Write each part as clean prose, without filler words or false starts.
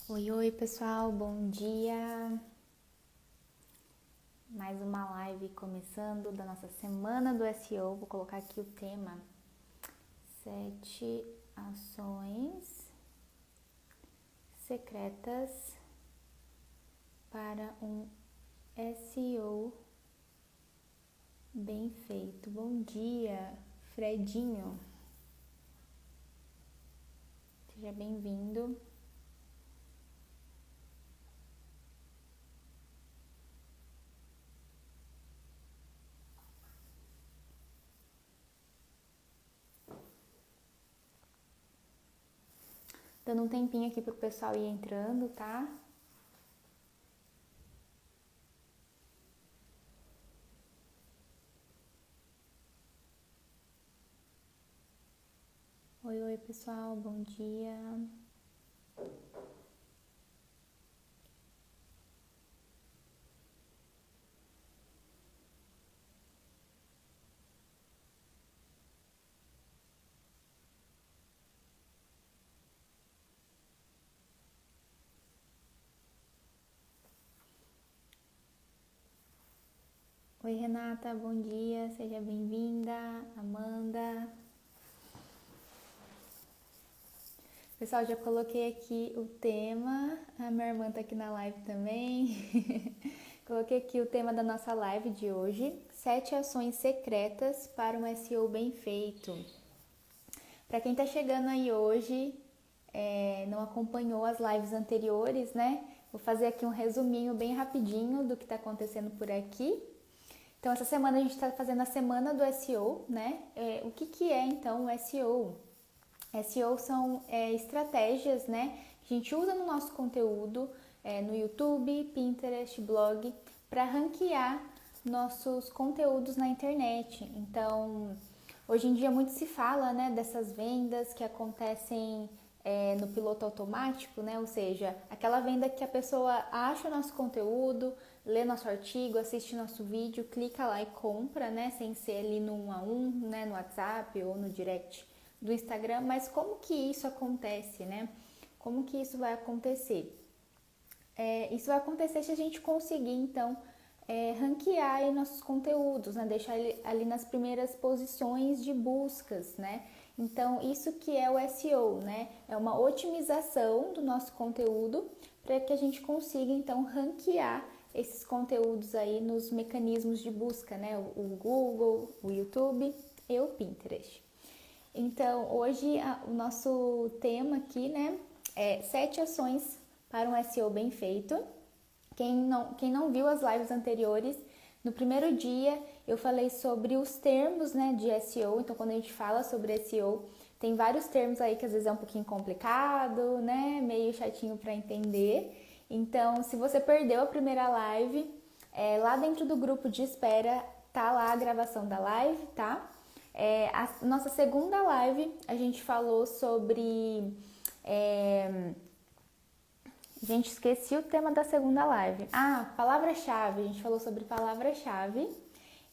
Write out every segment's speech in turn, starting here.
Oi, pessoal, bom dia! Mais uma live começando da nossa semana do SEO. Vou colocar aqui o tema: 7 ações secretas para um SEO bem feito. Bom dia, Fredinho! Seja bem-vindo. Dando um tempinho aqui pro pessoal ir entrando, tá? Oi, pessoal, bom dia. Oi, Renata, bom dia, seja bem-vinda. Amanda. Pessoal, já coloquei aqui o tema. A minha irmã tá aqui na live também. Coloquei aqui o tema da nossa live de hoje: 7 ações secretas para um SEO bem feito. Para quem tá chegando aí hoje, não acompanhou as lives anteriores, né? Vou fazer aqui um resuminho bem rapidinho do que tá acontecendo por aqui. Então, essa semana a gente está fazendo a semana do SEO, né? O que é então o SEO? SEO são estratégias, né, que a gente usa no nosso conteúdo, no YouTube, Pinterest, blog, para ranquear nossos conteúdos na internet. Então, hoje em dia muito se fala, né, dessas vendas que acontecem no piloto automático, né? Ou seja, aquela venda que a pessoa acha o nosso conteúdo, lê nosso artigo, assiste nosso vídeo, clica lá e compra, né? Sem ser ali no 1 a 1, né? No WhatsApp ou no direct do Instagram. Mas como que isso acontece, né? Como que isso vai acontecer? Isso vai acontecer se a gente conseguir, então, ranquear aí nossos conteúdos, né? Deixar ele ali nas primeiras posições de buscas, né? Então, isso que é o SEO, né? É uma otimização do nosso conteúdo para que a gente consiga, então, ranquear esses conteúdos aí nos mecanismos de busca, né? O Google, o YouTube e o Pinterest. Então, hoje o nosso tema aqui, né, é 7 ações para um SEO bem feito. Quem não viu as lives anteriores, no primeiro dia eu falei sobre os termos, né, de SEO. Então, quando a gente fala sobre SEO, tem vários termos aí que às vezes é um pouquinho complicado, né, meio chatinho para entender. Então, se você perdeu a primeira live, lá dentro do grupo de espera tá lá a gravação da live, tá? A nossa segunda live a gente falou sobre gente, esqueci o tema da segunda live. Palavra-chave. A gente falou sobre palavra-chave.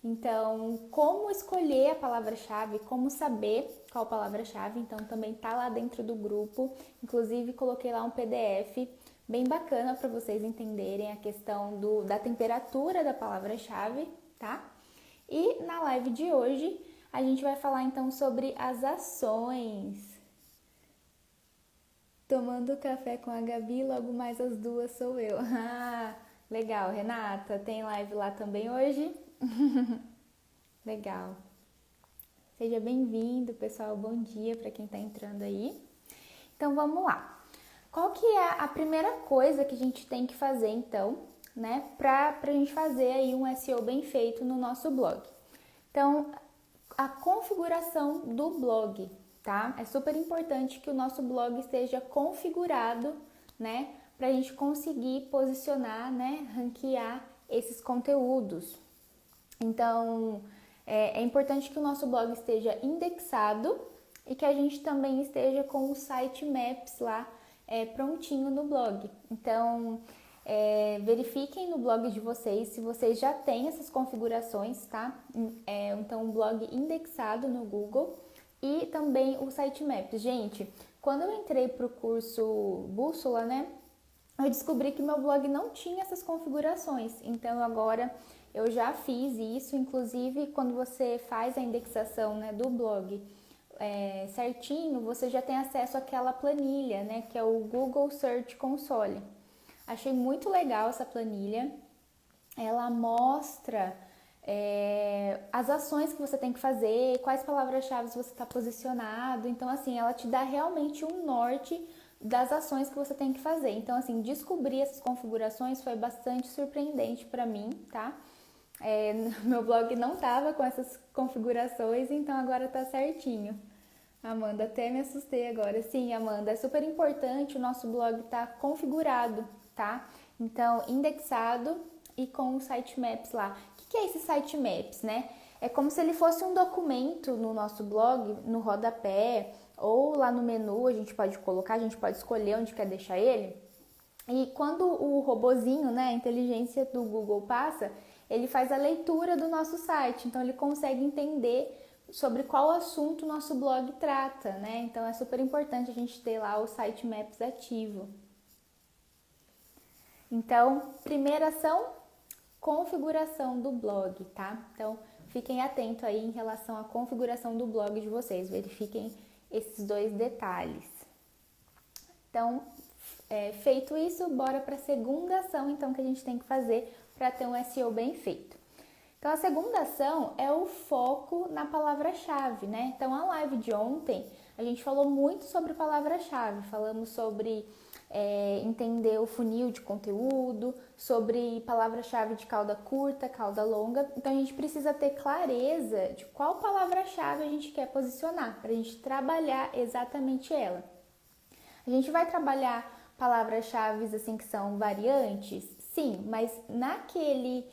Então, como escolher a palavra-chave, como saber qual palavra-chave. Então, também tá lá dentro do grupo. Inclusive, coloquei lá um PDF bem bacana para vocês entenderem a questão da temperatura da palavra-chave, tá? E na live de hoje, a gente vai falar então sobre as ações. Tomando café com a Gabi, logo mais às 2 sou eu. Ah, legal, Renata. Tem live lá também hoje? Legal. Seja bem-vindo, pessoal. Bom dia para quem está entrando aí. Então, vamos lá. Qual que é a primeira coisa que a gente tem que fazer, então, né, para a gente fazer aí um SEO bem feito no nosso blog? Então, a configuração do blog, tá? É super importante que o nosso blog esteja configurado, né, para a gente conseguir posicionar, né, ranquear esses conteúdos. Então, é importante que o nosso blog esteja indexado e que a gente também esteja com o sitemaps lá prontinho no blog. Então, verifiquem no blog de vocês se vocês já têm essas configurações, tá? Então, um blog indexado no Google e também o sitemaps. Gente, quando eu entrei para o curso Bússola, né? eu descobri que meu blog não tinha essas configurações. Então agora eu já fiz isso, inclusive quando você faz a indexação, né, do blog certinho, você já tem acesso àquela planilha, né, que é o Google Search Console. Achei muito legal essa planilha. Ela mostra as ações que você tem que fazer, quais palavras-chave você está posicionado. Então, assim, ela te dá realmente um norte das ações que você tem que fazer. Então, assim, descobrir essas configurações foi bastante surpreendente para mim, tá? Meu blog não tava com essas configurações, então agora tá certinho. Amanda, até me assustei agora. Sim, Amanda, é super importante o nosso blog tá configurado, tá? Então, indexado e com o sitemaps lá. O que é esse sitemaps, né? É como se ele fosse um documento no nosso blog, no rodapé, ou lá no menu a gente pode colocar, a gente pode escolher onde quer deixar ele. E quando o robozinho, né, a inteligência do Google passa, ele faz a leitura do nosso site, então ele consegue entender sobre qual assunto o nosso blog trata, né? Então é super importante a gente ter lá o sitemaps ativo. Então, primeira ação, configuração do blog, tá? Então, fiquem atentos aí em relação à configuração do blog de vocês, verifiquem esses dois detalhes. Então, feito isso, bora para a segunda ação, então, que a gente tem que fazer para ter um SEO bem feito. Então, a segunda ação é o foco na palavra-chave, né? Então, a live de ontem, a gente falou muito sobre palavra-chave, falamos sobre entender o funil de conteúdo, sobre palavra-chave de cauda curta, cauda longa. Então, a gente precisa ter clareza de qual palavra-chave a gente quer posicionar, para a gente trabalhar exatamente ela. A gente vai trabalhar palavras-chave assim que são variantes? Sim, mas naquele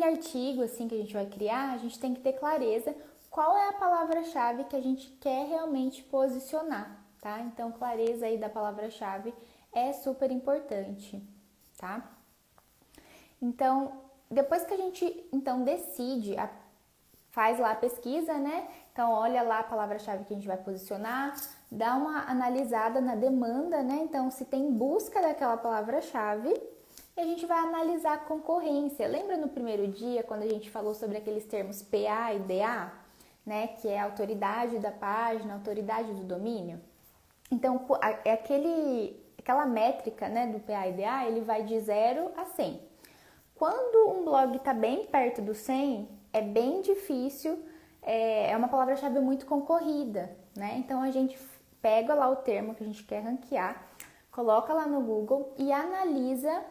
artigo assim que a gente vai criar, a gente tem que ter clareza qual é a palavra-chave que a gente quer realmente posicionar, tá? Então, clareza aí da palavra-chave é super importante, tá? Então, depois que a gente decide, faz lá a pesquisa, né? Então, olha lá a palavra-chave que a gente vai posicionar, dá uma analisada na demanda, né? Então, se tem busca daquela palavra-chave, e a gente vai analisar a concorrência. Lembra no primeiro dia, quando a gente falou sobre aqueles termos PA e DA, né? Que é a autoridade da página, a autoridade do domínio? Então, é aquela métrica, né, do PA e DA, ele vai de 0 a 100. Quando um blog está bem perto do 100, é bem difícil, é uma palavra-chave muito concorrida, né? Então, a gente pega lá o termo que a gente quer ranquear, coloca lá no Google e analisa,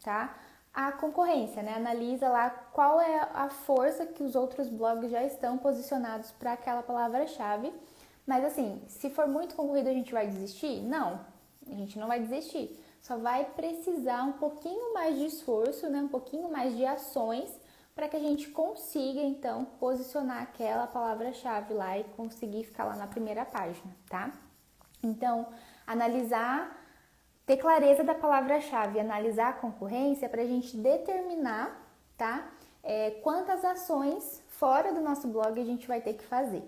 tá, a concorrência, né? Analisa lá qual é a força que os outros blogs já estão posicionados para aquela palavra-chave. Mas assim, se for muito concorrido, a gente vai desistir? Não, a gente não vai desistir. Só vai precisar um pouquinho mais de esforço, né? Um pouquinho mais de ações para que a gente consiga, então, posicionar aquela palavra-chave lá e conseguir ficar lá na primeira página, tá? Então, ter clareza da palavra-chave, analisar a concorrência para a gente determinar, tá? Quantas ações fora do nosso blog a gente vai ter que fazer,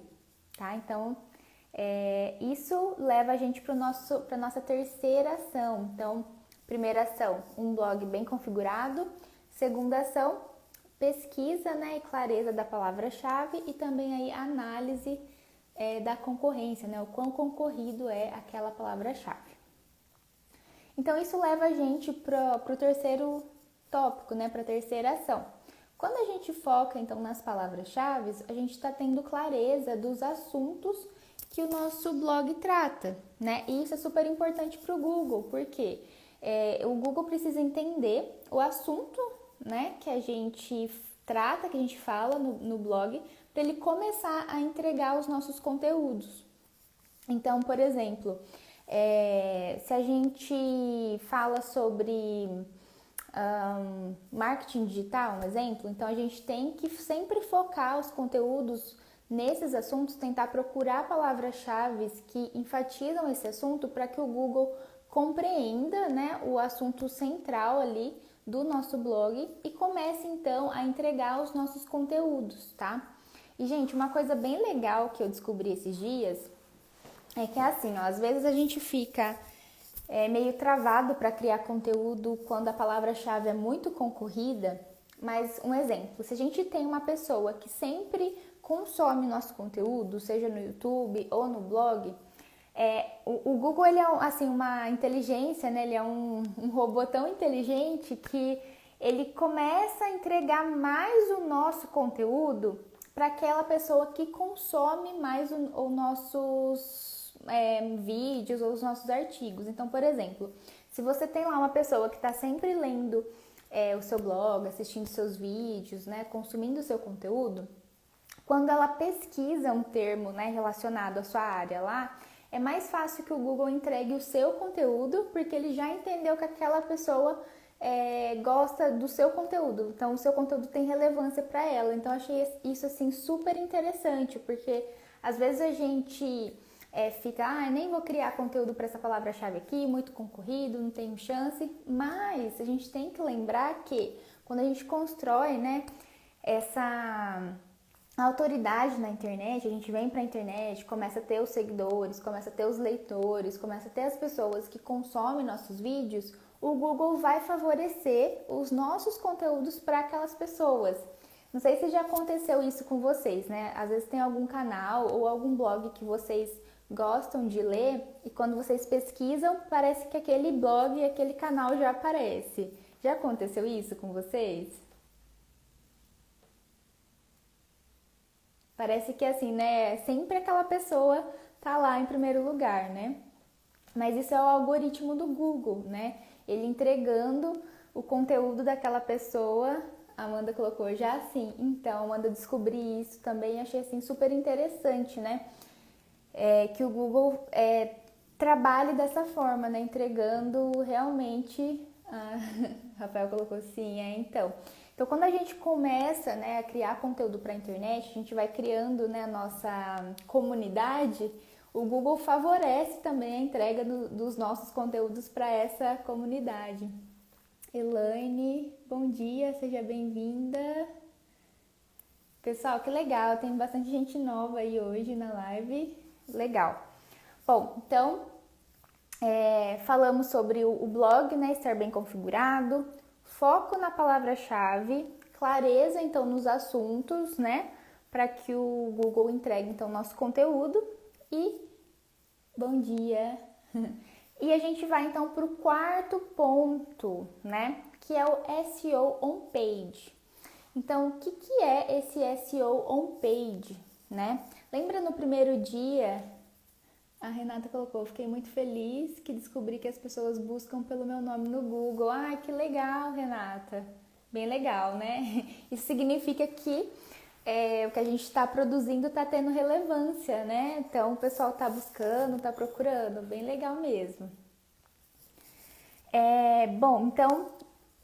tá? Então, isso leva a gente para a nossa terceira ação. Então, primeira ação, um blog bem configurado. Segunda ação, pesquisa, né, e clareza da palavra-chave e também aí análise da concorrência, né, o quão concorrido é aquela palavra-chave. Então, isso leva a gente para o terceiro tópico, né, para a terceira ação. Quando a gente foca, então, nas palavras-chave, a gente está tendo clareza dos assuntos que o nosso blog trata, né? E isso é super importante para o Google, porque o Google precisa entender o assunto, né, que a gente trata, que a gente fala no blog, para ele começar a entregar os nossos conteúdos. Então, por exemplo, se a gente fala sobre marketing digital, um exemplo, então a gente tem que sempre focar os conteúdos nesses assuntos, tentar procurar palavras-chave que enfatizam esse assunto para que o Google compreenda, né, o assunto central ali do nosso blog e comece então a entregar os nossos conteúdos, tá? E, gente, uma coisa bem legal que eu descobri esses dias é que é assim, ó, às vezes a gente fica é meio travado para criar conteúdo quando a palavra-chave é muito concorrida. Mas um exemplo, se a gente tem uma pessoa que sempre consome nosso conteúdo, seja no YouTube ou no blog, o Google ele é assim, uma inteligência, né? Ele é um robô tão inteligente que ele começa a entregar mais o nosso conteúdo para aquela pessoa que consome mais os nossos vídeos ou os nossos artigos. Então, por exemplo, se você tem lá uma pessoa que está sempre lendo o seu blog, assistindo seus vídeos, né, consumindo o seu conteúdo, quando ela pesquisa um termo, né, relacionado à sua área lá, é mais fácil que o Google entregue o seu conteúdo, porque ele já entendeu que aquela pessoa gosta do seu conteúdo, então o seu conteúdo tem relevância para ela. Então eu achei isso assim super interessante, porque às vezes a gente fica, nem vou criar conteúdo para essa palavra-chave aqui, muito concorrido, não tenho chance, mas a gente tem que lembrar que quando a gente constrói, né, essa autoridade na internet, a gente vem para a internet, começa a ter os seguidores, começa a ter os leitores, começa a ter as pessoas que consomem nossos vídeos, o Google vai favorecer os nossos conteúdos para aquelas pessoas. Não sei se já aconteceu isso com vocês, né? Às vezes tem algum canal ou algum blog que vocês gostam de ler e quando vocês pesquisam, parece que aquele blog e aquele canal já aparece. Já aconteceu isso com vocês? Parece que assim, né? Sempre aquela pessoa tá lá em primeiro lugar, né? Mas isso é o algoritmo do Google, né? Ele entregando o conteúdo daquela pessoa. A Amanda colocou já assim. Então, Amanda, descobri isso também, achei assim super interessante, né? Que o Google trabalhe dessa forma, né? Entregando realmente. Rafael colocou sim, então. Então, quando a gente começa, né, a criar conteúdo para a internet, a gente vai criando, né, a nossa comunidade, o Google favorece também a entrega dos nossos conteúdos para essa comunidade. Elaine, bom dia, seja bem-vinda. Pessoal, que legal, tem bastante gente nova aí hoje na live, legal. Bom, então, falamos sobre o blog, né, estar bem configurado, foco na palavra-chave, clareza então nos assuntos, né, para que o Google entregue então nosso conteúdo e bom dia. E a gente vai então para o quarto ponto, né, que é o SEO on page. Então, o que é esse SEO on page, né? Lembra no primeiro dia, a Renata colocou, fiquei muito feliz que descobri que as pessoas buscam pelo meu nome no Google. Ai, que legal, Renata. Bem legal, né? Isso significa que o que a gente está produzindo está tendo relevância, né? Então, o pessoal está buscando, está procurando. Bem legal mesmo. Bom, então,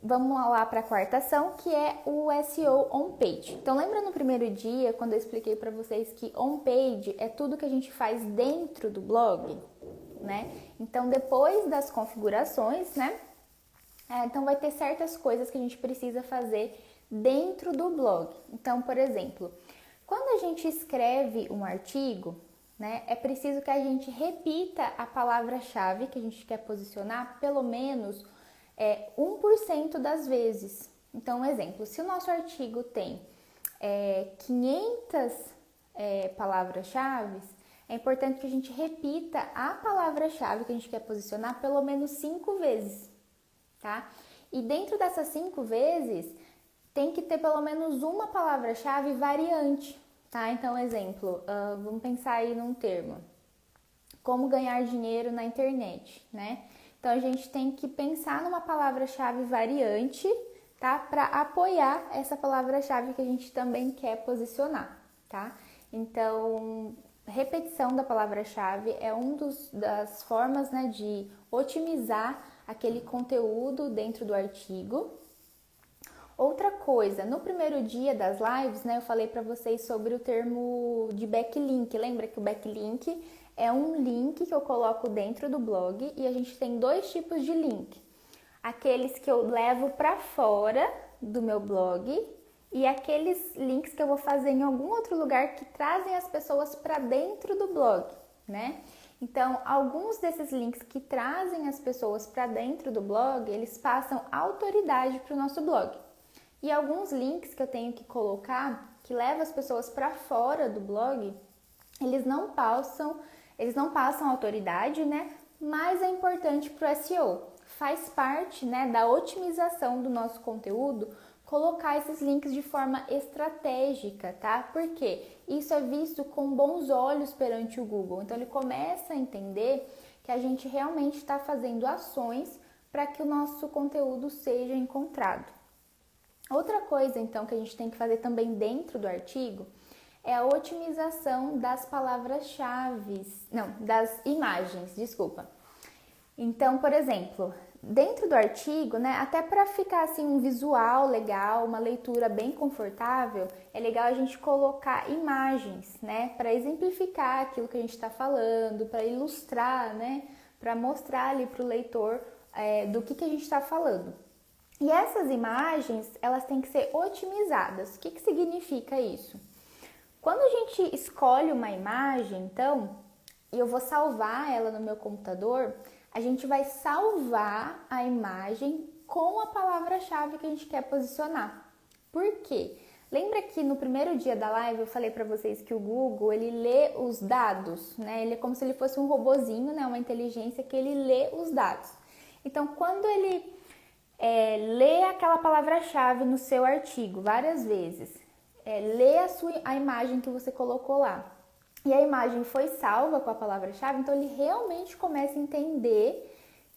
vamos lá para a quarta ação, que é o SEO on page. Então, lembra no primeiro dia, quando eu expliquei para vocês que on page é tudo que a gente faz dentro do blog, né? Então, depois das configurações, né? Então, vai ter certas coisas que a gente precisa fazer dentro do blog. Então, por exemplo, quando a gente escreve um artigo, né, é preciso que a gente repita a palavra-chave que a gente quer posicionar pelo menos 1% das vezes. Então, um exemplo, se o nosso artigo tem 500 palavras-chave, é importante que a gente repita a palavra-chave que a gente quer posicionar pelo menos 5 vezes, tá? E dentro dessas 5 vezes, tem que ter pelo menos uma palavra-chave variante, tá? Então, exemplo, vamos pensar aí num termo. Como ganhar dinheiro na internet, né? Então, a gente tem que pensar numa palavra-chave variante, tá? Para apoiar essa palavra-chave que a gente também quer posicionar, tá? Então, repetição da palavra-chave é das formas, né, de otimizar aquele conteúdo dentro do artigo. Outra coisa, no primeiro dia das lives, né, eu falei para vocês sobre o termo de backlink. Lembra que o backlink é um link que eu coloco dentro do blog e a gente tem 2 tipos de link. Aqueles que eu levo para fora do meu blog e aqueles links que eu vou fazer em algum outro lugar que trazem as pessoas para dentro do blog, né? Então, alguns desses links que trazem as pessoas para dentro do blog, eles passam autoridade para o nosso blog. E alguns links que eu tenho que colocar, que levam as pessoas para fora do blog, eles não passam autoridade, né? Mas é importante para o SEO. Faz parte, né, da otimização do nosso conteúdo colocar esses links de forma estratégica, tá? Porque isso é visto com bons olhos perante o Google. Então ele começa a entender que a gente realmente está fazendo ações para que o nosso conteúdo seja encontrado. Outra coisa, então, que a gente tem que fazer também dentro do artigo é a otimização das palavras-chave, das imagens, desculpa. Então, por exemplo, dentro do artigo, né, até para ficar assim um visual legal, uma leitura bem confortável, é legal a gente colocar imagens, né, para exemplificar aquilo que a gente está falando, para ilustrar, né, para mostrar ali para o leitor do que a gente está falando. E essas imagens, elas têm que ser otimizadas. O que significa isso? Quando a gente escolhe uma imagem, então, e eu vou salvar ela no meu computador, a gente vai salvar a imagem com a palavra-chave que a gente quer posicionar. Por quê? Lembra que no primeiro dia da live eu falei para vocês que o Google, ele lê os dados, né? Ele é como se ele fosse um robozinho, né? Uma inteligência que ele lê os dados. Então, quando ele lê aquela palavra-chave no seu artigo várias vezes, lê a imagem que você colocou lá, e a imagem foi salva com a palavra-chave, então ele realmente começa a entender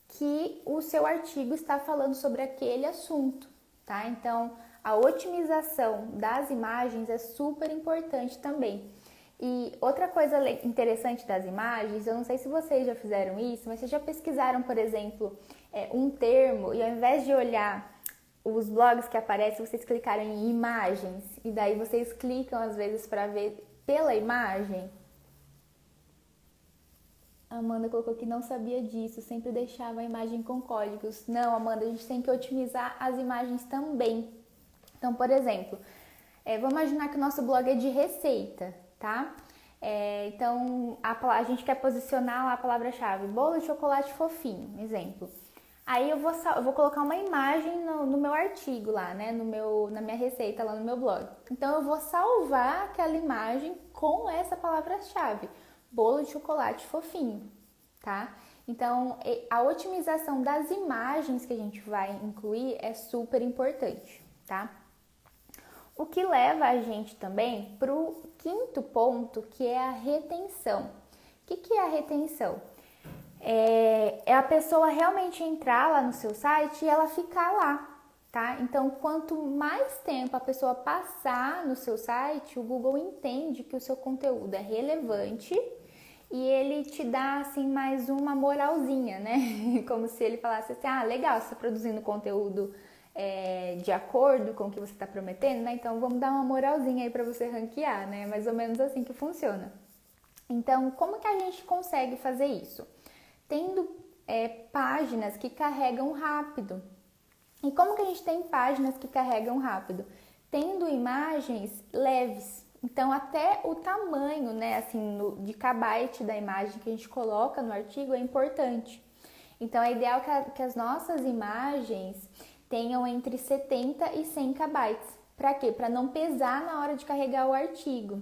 que o seu artigo está falando sobre aquele assunto, tá? Então, a otimização das imagens é super importante também. E outra coisa interessante das imagens, eu não sei se vocês já fizeram isso, mas vocês já pesquisaram, por exemplo, um termo e ao invés de olhar os blogs que aparecem, vocês clicaram em imagens e daí vocês clicam às vezes para ver pela imagem? A Amanda colocou que não sabia disso, sempre deixava a imagem com códigos. Não, Amanda, a gente tem que otimizar as imagens também. Então, por exemplo, vamos imaginar que o nosso blog é de receita, tá? Então, a gente quer posicionar lá a palavra-chave, bolo de chocolate fofinho, exemplo. Aí eu vou colocar uma imagem no meu artigo lá, né? Na minha receita lá no meu blog. Então, eu vou salvar aquela imagem com essa palavra-chave, bolo de chocolate fofinho, tá? Então, a otimização das imagens que a gente vai incluir é super importante, tá? O que leva a gente também para o quinto ponto, que é a retenção. O que é a retenção? É a pessoa realmente entrar lá no seu site e ela ficar lá, tá? Então, quanto mais tempo a pessoa passar no seu site, o Google entende que o seu conteúdo é relevante e ele te dá, assim, mais uma moralzinha, né? Como se ele falasse assim, legal, você está produzindo conteúdo de acordo com o que você está prometendo, né? Então, vamos dar uma moralzinha aí para você ranquear, né? Mais ou menos assim que funciona. Então, como que a gente consegue fazer isso? Tendo páginas que carregam rápido. E como que a gente tem páginas que carregam rápido? Tendo imagens leves. Então, até o tamanho, né, assim, de kbyte da imagem que a gente coloca no artigo é importante. Então, é ideal que as nossas imagens tenham entre 70 e 100 kbytes. Para quê? Para não pesar na hora de carregar o artigo.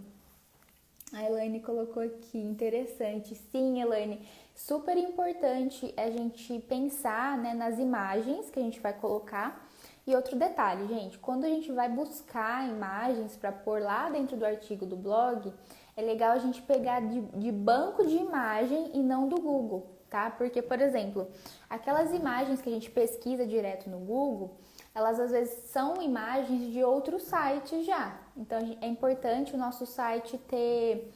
A Elaine colocou aqui, interessante. Sim, Elaine, super importante a gente pensar, né, nas imagens que a gente vai colocar. E outro detalhe, gente, quando a gente vai buscar imagens para pôr lá dentro do artigo do blog, é legal a gente pegar de banco de imagem e não do Google, tá? Porque, por exemplo, aquelas imagens que a gente pesquisa direto no Google, elas às vezes são imagens de outros sites já. Então, é importante o nosso site ter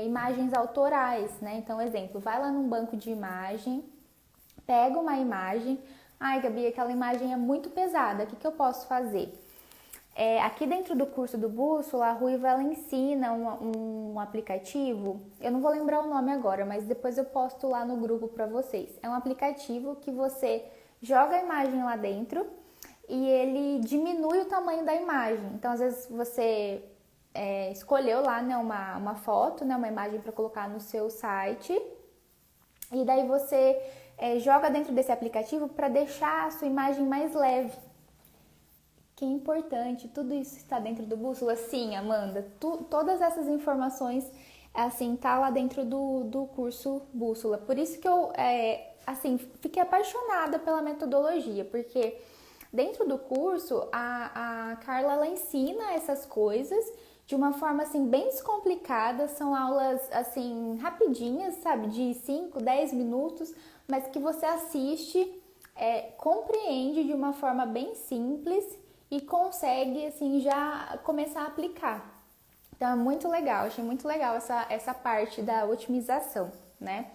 imagens autorais, né? Então, exemplo, vai lá num banco de imagem, pega uma imagem. Ai, Gabi, aquela imagem é muito pesada, o que eu posso fazer? Aqui dentro do curso do Bússola, a Ruiva ela ensina um aplicativo, eu não vou lembrar o nome agora, mas depois eu posto lá no grupo para vocês. É um aplicativo que você joga a imagem lá dentro e ele diminui o tamanho da imagem. Então, às vezes você escolheu lá, né, uma foto, né, uma imagem para colocar no seu site E daí você joga dentro desse aplicativo para deixar a sua imagem mais leve. Que é importante, tudo isso está dentro do Bússola? Sim, Amanda, todas essas informações, assim, tá lá dentro do curso Bússola. Por isso que eu, assim, fiquei apaixonada pela metodologia, porque dentro do curso, a Carla, ela ensina essas coisas de uma forma, assim, bem descomplicada. São aulas, assim, rapidinhas, sabe, de 5, 10 minutos, mas que você assiste, compreende de uma forma bem simples e consegue, assim, já começar a aplicar. Então, é muito legal, achei muito legal essa parte da otimização, né?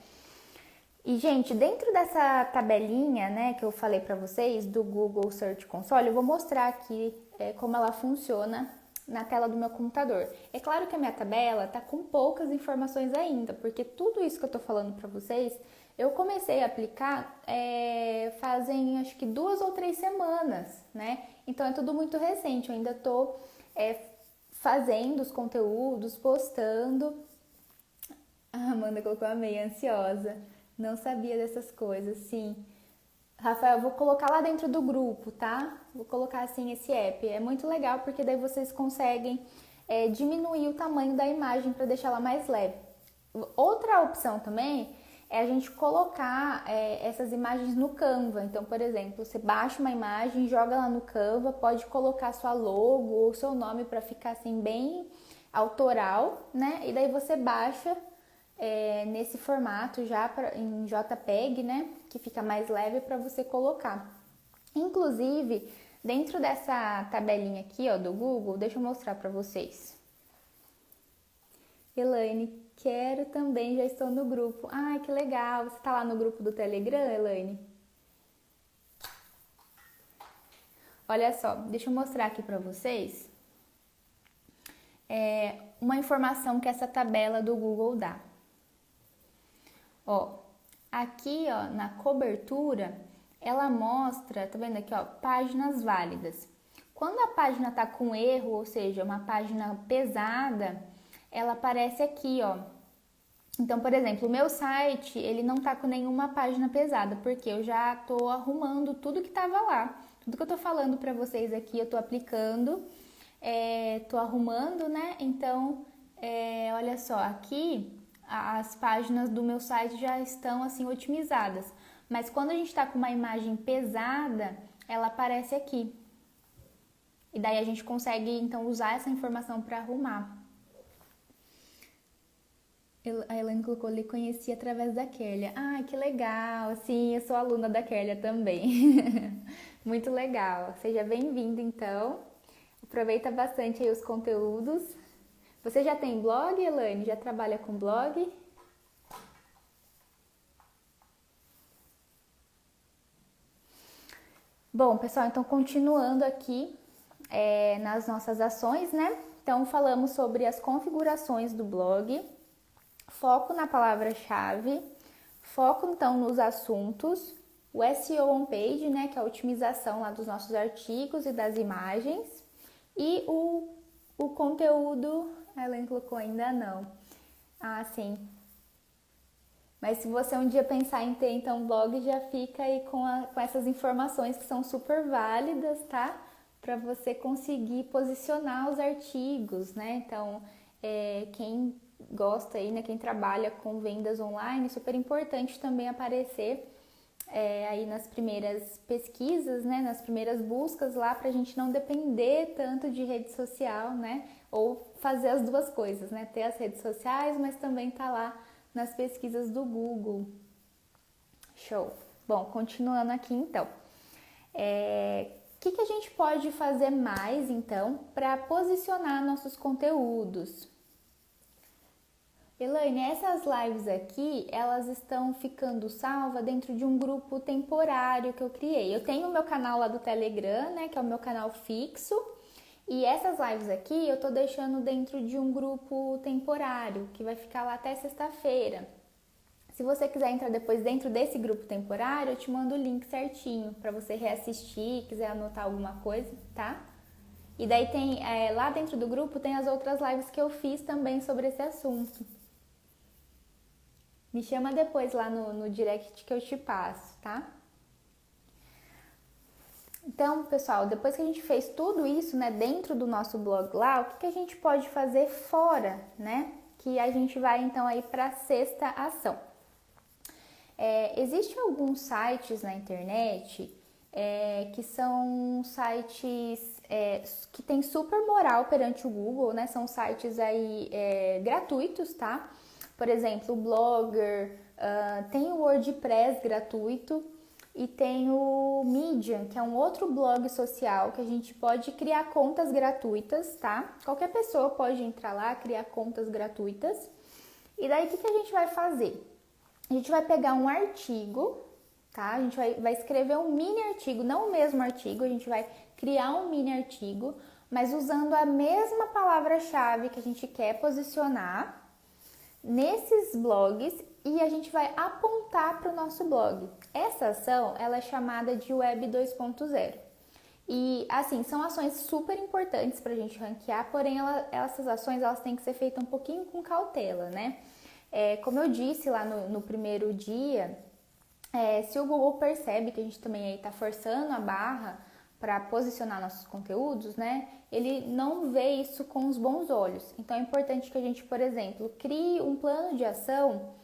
E, gente, dentro dessa tabelinha, né, que eu falei para vocês, do Google Search Console, eu vou mostrar aqui como ela funciona na tela do meu computador. É claro que a minha tabela tá com poucas informações ainda, porque tudo isso que eu tô falando para vocês, eu comecei a aplicar fazem acho que 2 ou 3 semanas, né? Então é tudo muito recente, eu ainda tô fazendo os conteúdos, postando. A Amanda colocou a meia ansiosa. Não sabia dessas coisas, sim. Rafael, vou colocar lá dentro do grupo, tá? Vou colocar assim esse app. É muito legal porque daí vocês conseguem diminuir o tamanho da imagem para deixá-la mais leve. Outra opção também é a gente colocar essas imagens no Canva. Então, por exemplo, você baixa uma imagem, joga lá no Canva, pode colocar sua logo ou seu nome para ficar assim bem autoral, né? E daí você baixa nesse formato já em JPEG, né? Que fica mais leve para você colocar. Inclusive, dentro dessa tabelinha aqui, ó, do Google, deixa eu mostrar para vocês. Elaine, quero também, já estou no grupo. Ai, que legal! Você está lá no grupo do Telegram, Elaine? Olha só, deixa eu mostrar aqui para vocês uma informação que essa tabela do Google dá. Ó, aqui, ó, na cobertura, ela mostra, tá vendo aqui, ó, páginas válidas. Quando a página tá com erro, ou seja, uma página pesada, ela aparece aqui, ó. Então, por exemplo, o meu site, ele não tá com nenhuma página pesada, porque eu já tô arrumando tudo que tava lá. Tudo que eu tô falando pra vocês aqui, eu tô aplicando, tô arrumando, né? Então, olha só, aqui as páginas do meu site já estão assim otimizadas. Mas quando a gente tá com uma imagem pesada, ela aparece aqui. E daí a gente consegue, então, usar essa informação para arrumar. A Elaine colocou, lhe conheci através da Kélia. Ah, que legal! Sim, eu sou aluna da Kélia também. Muito legal. Seja bem-vindo, então. Aproveita bastante aí os conteúdos. Você já tem blog, Elaine? Já trabalha com blog? Bom, pessoal, então continuando aqui nas nossas ações, né? Então, falamos sobre as configurações do blog, foco na palavra-chave, foco então nos assuntos, o SEO on page, né, que é a otimização lá dos nossos artigos e das imagens, e o conteúdo, a Elaine colocou ainda não. Ah, sim. Mas se você um dia pensar em ter então um blog, já fica aí com essas informações que são super válidas, tá? Para você conseguir posicionar os artigos, né? Então, quem gosta aí, né? Quem trabalha com vendas online, super importante também aparecer aí nas primeiras pesquisas, né? Nas primeiras buscas lá, para a gente não depender tanto de rede social, né? Ou fazer as duas coisas, né? Ter as redes sociais, mas também tá lá nas pesquisas do Google. Show! Bom, continuando aqui então. O que a gente pode fazer mais então para posicionar nossos conteúdos? Elaine, essas lives aqui, elas estão ficando salvas dentro de um grupo temporário que eu criei. Eu tenho o meu canal lá do Telegram, né, que é o meu canal fixo, e essas lives aqui eu tô deixando dentro de um grupo temporário, que vai ficar lá até sexta-feira. Se você quiser entrar depois dentro desse grupo temporário, eu te mando o link certinho para você reassistir, quiser anotar alguma coisa, tá? E daí tem, lá dentro do grupo tem as outras lives que eu fiz também sobre esse assunto. Me chama depois lá no direct que eu te passo, tá? Então, pessoal, depois que a gente fez tudo isso, né, dentro do nosso blog lá, o que a gente pode fazer fora, né? Que a gente vai então aí para a sexta ação. Existem alguns sites na internet que são sites que tem super moral perante o Google, né? São sites aí gratuitos, tá? Por exemplo, o Blogger, tem o WordPress gratuito e tem o Medium, que é um outro blog social que a gente pode criar contas gratuitas, tá? Qualquer pessoa pode entrar lá, criar contas gratuitas. E daí, o que a gente vai fazer? A gente vai pegar um artigo, tá? A gente vai escrever um mini artigo, não o mesmo artigo, a gente vai criar um mini artigo, mas usando a mesma palavra-chave que a gente quer posicionar nesses blogs e a gente vai apontar para o nosso blog. Essa ação, ela é chamada de Web 2.0. E, assim, são ações super importantes para a gente ranquear, porém, essas ações, elas têm que ser feitas um pouquinho com cautela, né? Como eu disse lá no primeiro dia, se o Google percebe que a gente também está forçando a barra para posicionar nossos conteúdos, né? Ele não vê isso com os bons olhos. Então é importante que a gente, por exemplo, crie um plano de ação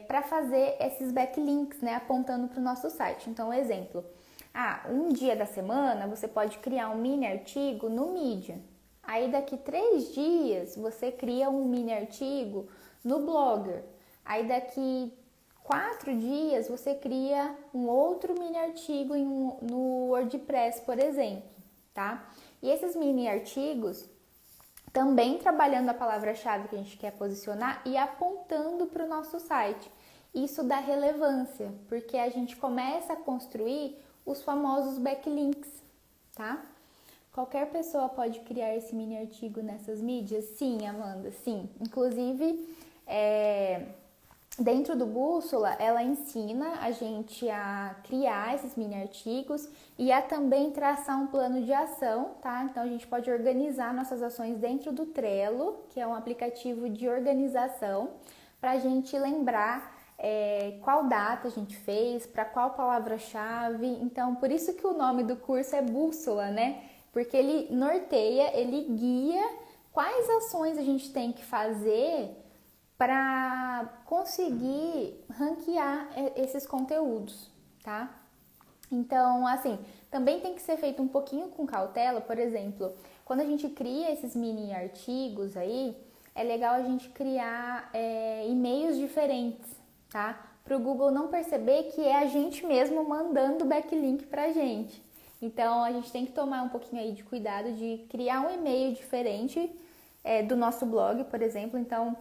para fazer esses backlinks, né? Apontando para o nosso site. Então, exemplo, um dia da semana você pode criar um mini artigo no Medium. Aí daqui 3 dias você cria um mini artigo no Blogger. Aí daqui 4 dias você cria um outro mini artigo no WordPress, por exemplo, tá? E esses mini artigos também trabalhando a palavra-chave que a gente quer posicionar e apontando para o nosso site. Isso dá relevância, porque a gente começa a construir os famosos backlinks, tá? Qualquer pessoa pode criar esse mini artigo nessas mídias? Sim, Amanda, sim. Inclusive, dentro do Bússola, ela ensina a gente a criar esses mini artigos e a também traçar um plano de ação, tá? Então, a gente pode organizar nossas ações dentro do Trello, que é um aplicativo de organização, para a gente lembrar qual data a gente fez, para qual palavra-chave. Então, por isso que o nome do curso é Bússola, né? Porque ele norteia, ele guia quais ações a gente tem que fazer para conseguir ranquear esses conteúdos, tá? Então, assim, também tem que ser feito um pouquinho com cautela. Por exemplo, quando a gente cria esses mini artigos aí, é legal a gente criar e-mails diferentes, tá? Para o Google não perceber que é a gente mesmo mandando o backlink pra gente. Então, a gente tem que tomar um pouquinho aí de cuidado de criar um e-mail diferente do nosso blog, por exemplo. Então,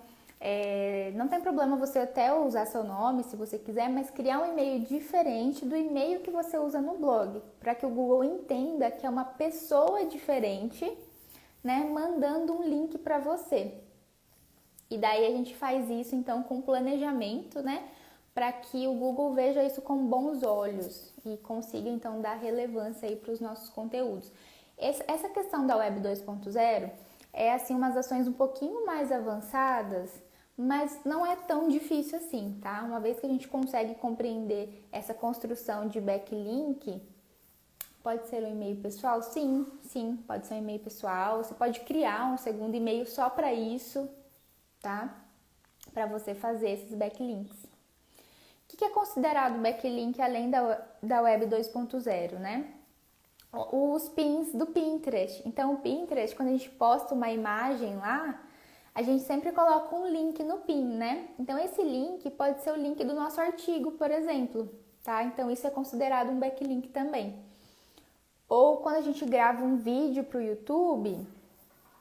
não tem problema você até usar seu nome, se você quiser, mas criar um e-mail diferente do e-mail que você usa no blog, para que o Google entenda que é uma pessoa diferente, né, mandando um link para você. E daí a gente faz isso, então, com planejamento, né, para que o Google veja isso com bons olhos e consiga, então, dar relevância aí para os nossos conteúdos. Essa questão da Web 2.0 assim, umas ações um pouquinho mais avançadas, mas não é tão difícil assim, tá? Uma vez que a gente consegue compreender essa construção de backlink, pode ser um e-mail pessoal? Sim, pode ser um e-mail pessoal. Você pode criar um segundo e-mail só para isso, tá? Para você fazer esses backlinks. O que é considerado backlink além da Web 2.0, né? Os pins do Pinterest. Então, o Pinterest, quando a gente posta uma imagem lá, a gente sempre coloca um link no pin, né? Então, esse link pode ser o link do nosso artigo, por exemplo, tá? Então, isso é considerado um backlink também. Ou quando a gente grava um vídeo para o YouTube,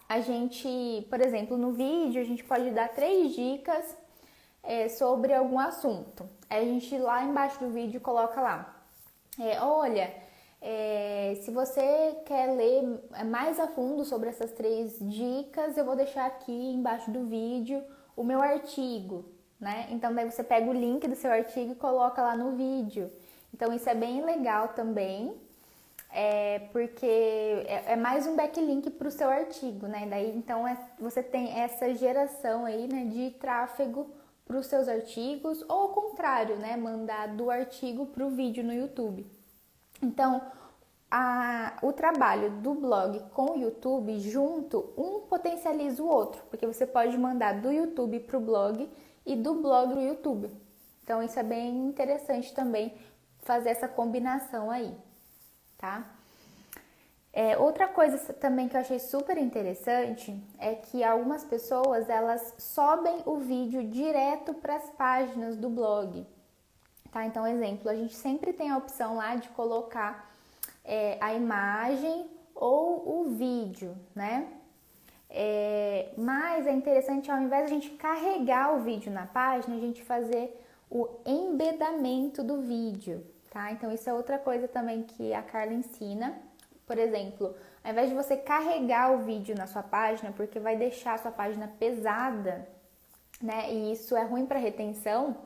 a gente, por exemplo, no vídeo, a gente pode dar 3 dicas sobre algum assunto. Aí a gente lá embaixo do vídeo coloca lá, se você quer ler mais a fundo sobre essas 3 dicas, eu vou deixar aqui embaixo do vídeo o meu artigo, né? Então, daí você pega o link do seu artigo e coloca lá no vídeo. Então, isso é bem legal também, porque é mais um backlink para o seu artigo, né? Daí, então, você tem essa geração aí, né, de tráfego para os seus artigos, ou ao contrário, né, mandar do artigo para o vídeo no YouTube. Então, o trabalho do blog com o YouTube junto, um potencializa o outro, porque você pode mandar do YouTube para o blog e do blog para o YouTube. Então, isso é bem interessante também, fazer essa combinação aí, tá? Outra coisa também que eu achei super interessante é que algumas pessoas, elas sobem o vídeo direto para as páginas do blog, tá? Então, exemplo, a gente sempre tem a opção lá de colocar a imagem ou o vídeo, né? Mas é interessante, ao invés de a gente carregar o vídeo na página, a gente fazer o embedamento do vídeo, tá? Então, isso é outra coisa também que a Carla ensina. Por exemplo, ao invés de você carregar o vídeo na sua página, porque vai deixar a sua página pesada, né? E isso é ruim para retenção,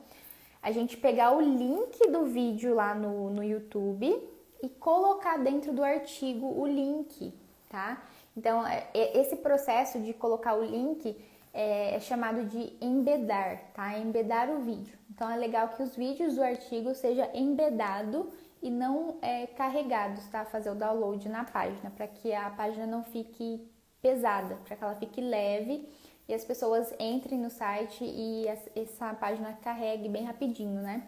a gente pegar o link do vídeo lá no YouTube e colocar dentro do artigo o link, tá? Então, esse processo de colocar o link é chamado de embedar, tá? Embedar o vídeo. Então, é legal que os vídeos do artigo seja embedado e não carregados, tá? Fazer o download na página, para que a página não fique pesada, para que ela fique leve e as pessoas entrem no site e essa página carregue bem rapidinho, né?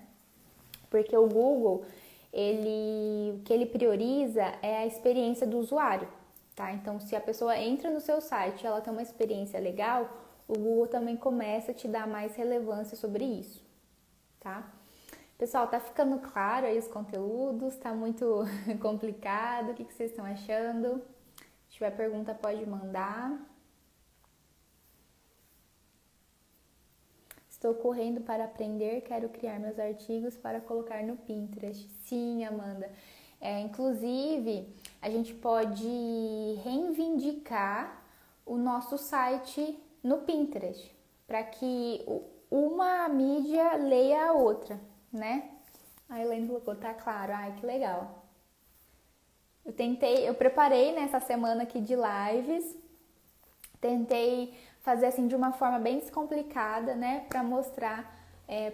Porque o Google, o que ele prioriza é a experiência do usuário, tá? Então, se a pessoa entra no seu site e ela tem uma experiência legal, o Google também começa a te dar mais relevância sobre isso, tá? Pessoal, tá ficando claro aí os conteúdos? Tá muito complicado? O que vocês estão achando? Se tiver pergunta, pode mandar. Estou correndo para aprender, quero criar meus artigos para colocar no Pinterest. Sim, Amanda. Inclusive, a gente pode reivindicar o nosso site no Pinterest, para que uma mídia leia a outra, né? A Elaine colocou, tá claro. Ai, que legal. Eu preparei nessa semana aqui de lives, tentei fazer assim de uma forma bem descomplicada, né? Pra mostrar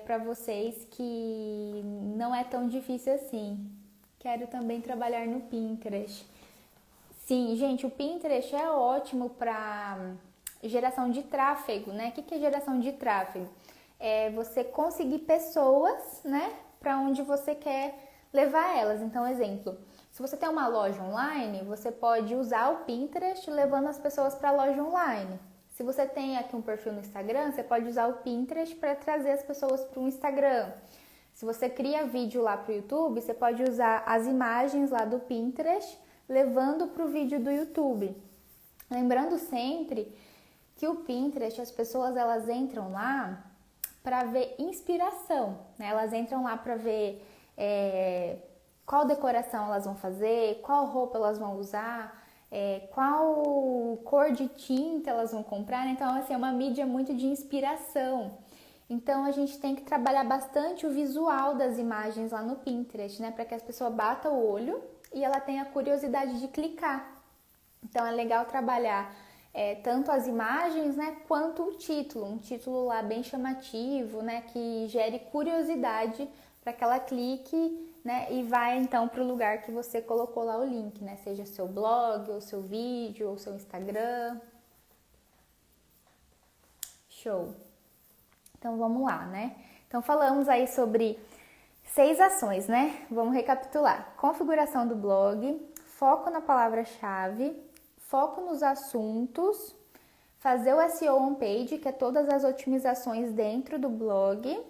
pra vocês que não é tão difícil assim. Quero também trabalhar no Pinterest. Sim, gente, o Pinterest é ótimo para geração de tráfego, né? O que é geração de tráfego? É você conseguir pessoas, né, para onde você quer levar elas. Então, exemplo, se você tem uma loja online, você pode usar o Pinterest levando as pessoas para a loja online. Se você tem aqui um perfil no Instagram, você pode usar o Pinterest para trazer as pessoas para o Instagram. Se você cria vídeo lá para o YouTube, você pode usar as imagens lá do Pinterest levando para o vídeo do YouTube. Lembrando sempre que o Pinterest, as pessoas elas entram lá para ver inspiração, né? Elas entram lá para ver qual decoração elas vão fazer, qual roupa elas vão usar, qual cor de tinta elas vão comprar, né? Então, assim, é uma mídia muito de inspiração. Então, a gente tem que trabalhar bastante o visual das imagens lá no Pinterest, né? Para que as pessoas batam o olho e ela tenha curiosidade de clicar. Então, é legal trabalhar tanto as imagens, né, quanto o título, um título lá bem chamativo, né, que gere curiosidade para que ela clique, né, e vai então para o lugar que você colocou lá o link, né, seja seu blog, ou seu vídeo, ou seu Instagram. Show! Então vamos lá, né? Então falamos aí sobre 6 ações, né? Vamos recapitular. Configuração do blog, foco na palavra-chave, foco nos assuntos, fazer o SEO on-page, que é todas as otimizações dentro do blog,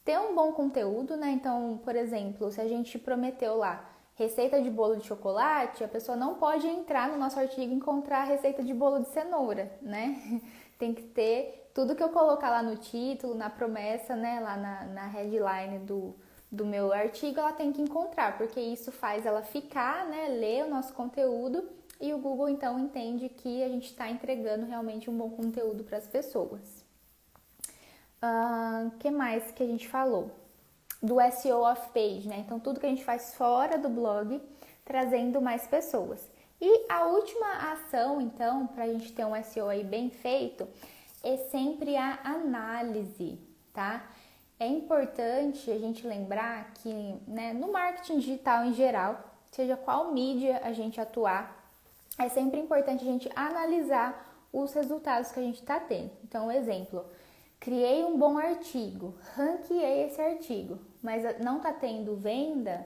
ter um bom conteúdo, né? Então, por exemplo, se a gente prometeu lá receita de bolo de chocolate, a pessoa não pode entrar no nosso artigo e encontrar a receita de bolo de cenoura, né? Tem que ter tudo que eu colocar lá no título, na promessa, né? Lá na headline do meu artigo, ela tem que encontrar, porque isso faz ela ficar, né? Ler o nosso conteúdo. E o Google, então, entende que a gente está entregando realmente um bom conteúdo para as pessoas. Que mais que a gente falou? Do SEO off-page, né? Então, tudo que a gente faz fora do blog, trazendo mais pessoas. E a última ação, então, para a gente ter um SEO aí bem feito, é sempre a análise, tá? É importante a gente lembrar que, né, no marketing digital em geral, seja qual mídia a gente atuar, é sempre importante a gente analisar os resultados que a gente está tendo. Então, exemplo, criei um bom artigo, ranqueei esse artigo, mas não está tendo venda,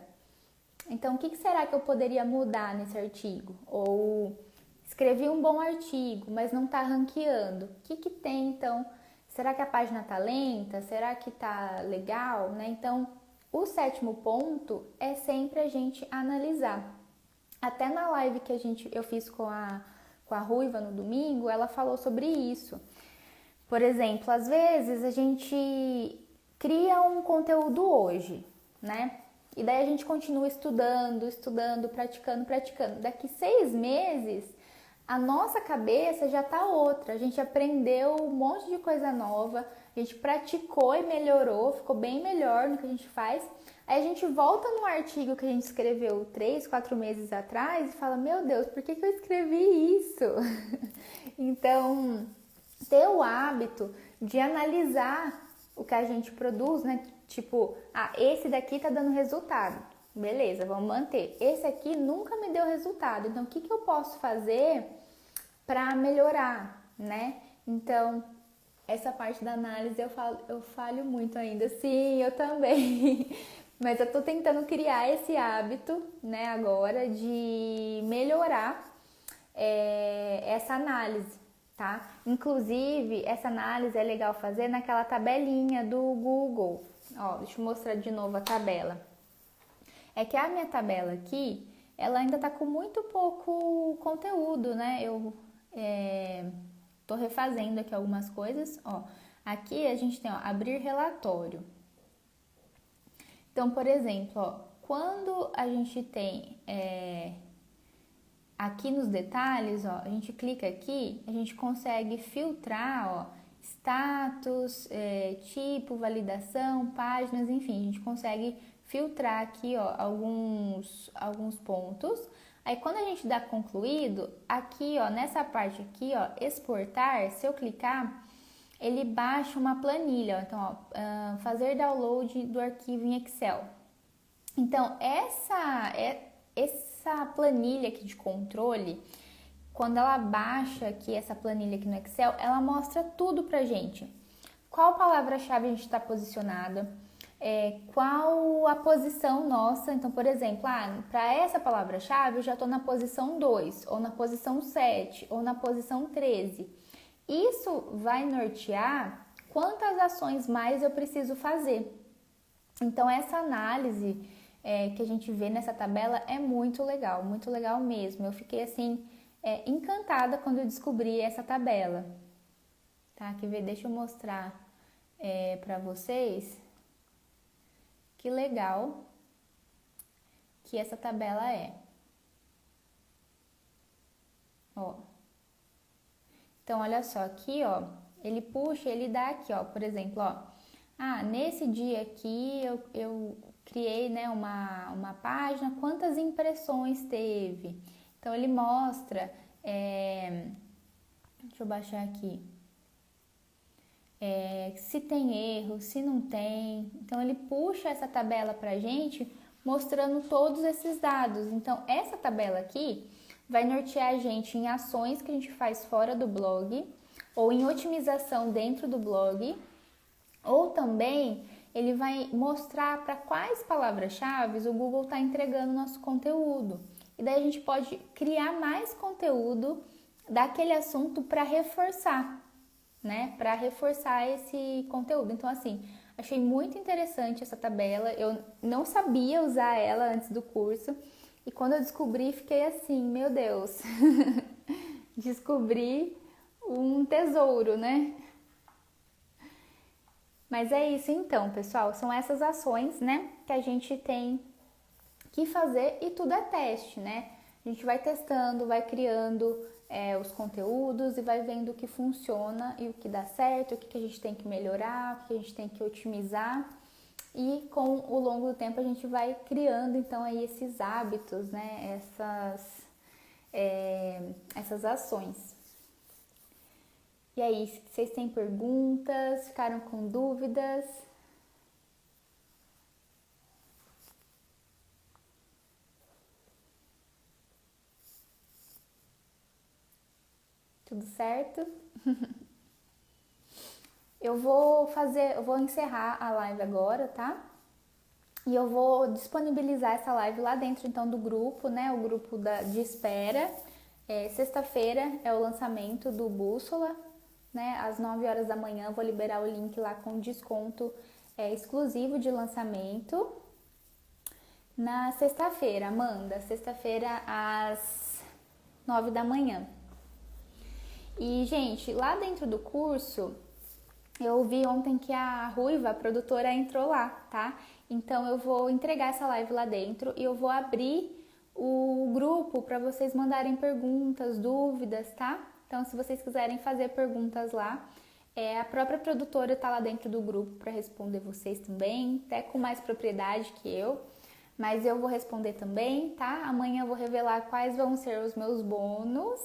então o que será que eu poderia mudar nesse artigo? Ou escrevi um bom artigo, mas não está ranqueando, o que tem então? Será que a página está lenta? Será que está legal? Né? Então, o 7º ponto é sempre a gente analisar. Até na live que eu fiz com a Ruiva no domingo, ela falou sobre isso. Por exemplo, às vezes a gente cria um conteúdo hoje, né? E daí a gente continua estudando, praticando. Daqui 6 meses, a nossa cabeça já tá outra. A gente aprendeu um monte de coisa nova, a gente praticou e melhorou, ficou bem melhor no que a gente faz. Aí a gente volta no artigo que a gente escreveu 3, 4 meses atrás e fala, meu Deus, por que eu escrevi isso? Então, ter o hábito de analisar o que a gente produz, né? Tipo, esse daqui tá dando resultado. Beleza, vamos manter. Esse aqui nunca me deu resultado. Então, o que eu posso fazer para melhorar, né? Então, essa parte da análise eu falho muito ainda. Sim, eu também. Mas eu tô tentando criar esse hábito, né, agora, de melhorar essa análise, tá? Inclusive, essa análise é legal fazer naquela tabelinha do Google. Ó, deixa eu mostrar de novo a tabela. É que a minha tabela aqui, ela ainda tá com muito pouco conteúdo, né? Eu tô refazendo aqui algumas coisas, ó. Aqui a gente tem, ó, abrir relatório. Então, por exemplo, ó, quando a gente tem aqui nos detalhes, ó, a gente clica aqui, a gente consegue filtrar, ó, status, tipo, validação, páginas, enfim, a gente consegue filtrar aqui, ó, alguns pontos. Aí quando a gente dá concluído, aqui, ó, nessa parte aqui, ó, exportar, se eu clicar, ele baixa uma planilha, ó. Então, ó, fazer download do arquivo em Excel. Então, essa planilha aqui de controle, quando ela baixa aqui essa planilha aqui no Excel, ela mostra tudo pra gente. Qual palavra-chave a gente está posicionada, qual a posição nossa. Então, por exemplo, para essa palavra-chave eu já estou na posição 2, ou na posição 7, ou na posição 13. Isso vai nortear quantas ações mais eu preciso fazer. Então, essa análise que a gente vê nessa tabela é muito legal mesmo. Eu fiquei assim, encantada quando eu descobri essa tabela. Tá? Quer ver? Deixa eu mostrar para vocês que legal que essa tabela é. Ó. Então, olha só, aqui, ó, ele puxa, ele dá aqui, ó, por exemplo, ó, nesse dia aqui eu criei, né, uma página, quantas impressões teve? Então, ele mostra, deixa eu baixar aqui, se tem erro, se não tem. Então, ele puxa essa tabela pra gente, mostrando todos esses dados. Então, essa tabela aqui vai nortear a gente em ações que a gente faz fora do blog, ou em otimização dentro do blog, ou também ele vai mostrar para quais palavras-chave o Google está entregando nosso conteúdo. E daí a gente pode criar mais conteúdo daquele assunto para reforçar, né? Para reforçar esse conteúdo. Então, assim, achei muito interessante essa tabela. Eu não sabia usar ela antes do curso. E quando eu descobri, fiquei assim, meu Deus, descobri um tesouro, né? Mas é isso então, pessoal, são essas ações, né, que a gente tem que fazer e tudo é teste, né? A gente vai testando, vai criando os conteúdos e vai vendo o que funciona e o que dá certo, o que a gente tem que melhorar, o que a gente tem que otimizar. E com o longo do tempo a gente vai criando então aí esses hábitos, né? Essas ações. E aí, vocês têm perguntas? Ficaram com dúvidas? Tudo certo? Eu vou encerrar a live agora, tá? E eu vou disponibilizar essa live lá dentro, então, do grupo, né? O grupo de espera. Sexta-feira é o lançamento do Bússola, né? Às 9 horas da manhã, vou liberar o link lá com desconto exclusivo de lançamento. Na sexta-feira, Amanda, sexta-feira às 9 da manhã. E, gente, lá dentro do curso, eu vi ontem que a Ruiva, a produtora, entrou lá, tá? Então eu vou entregar essa live lá dentro e eu vou abrir o grupo para vocês mandarem perguntas, dúvidas, tá? Então se vocês quiserem fazer perguntas lá, a própria produtora tá lá dentro do grupo para responder vocês também, até com mais propriedade que eu. Mas eu vou responder também, tá? Amanhã eu vou revelar quais vão ser os meus bônus.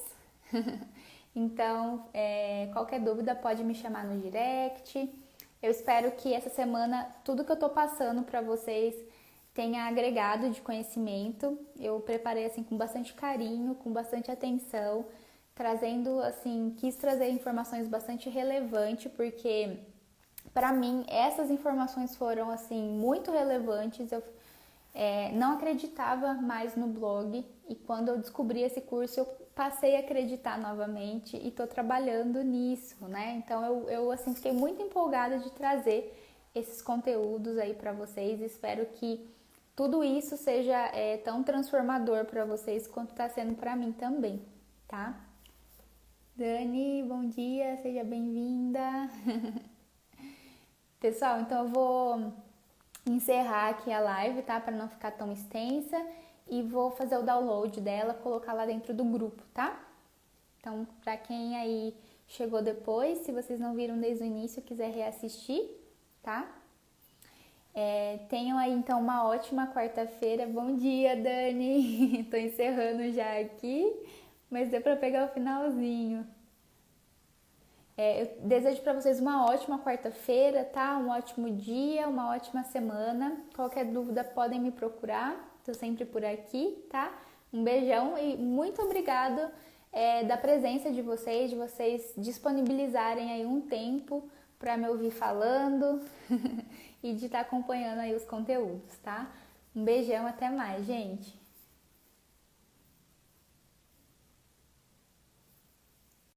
Então, qualquer dúvida pode me chamar no direct. Eu espero que essa semana tudo que eu tô passando para vocês tenha agregado de conhecimento. Eu preparei assim com bastante carinho, com bastante atenção, trazendo assim, quis trazer informações bastante relevantes, porque para mim essas informações foram assim muito relevantes. Eu não acreditava mais no blog e quando eu descobri esse curso eu passei a acreditar novamente e tô trabalhando nisso, né? Então eu assim fiquei muito empolgada de trazer esses conteúdos aí para vocês. Espero que tudo isso seja tão transformador para vocês quanto está sendo para mim também, tá? Dani, bom dia, seja bem-vinda. Pessoal, então eu vou encerrar aqui a live, tá? Para não ficar tão extensa. E vou fazer o download dela, colocar lá dentro do grupo, tá? Então, para quem aí chegou depois, se vocês não viram desde o início, quiser reassistir, tá? Tenham aí, então, uma ótima quarta-feira. Bom dia, Dani! Tô encerrando já aqui, mas deu para pegar o finalzinho. Eu desejo para vocês uma ótima quarta-feira, tá? Um ótimo dia, uma ótima semana. Qualquer dúvida podem me procurar. Tô sempre por aqui, tá? Um beijão e muito obrigado da presença de vocês disponibilizarem aí um tempo para me ouvir falando e de estar acompanhando aí os conteúdos, tá? Um beijão, até mais, gente!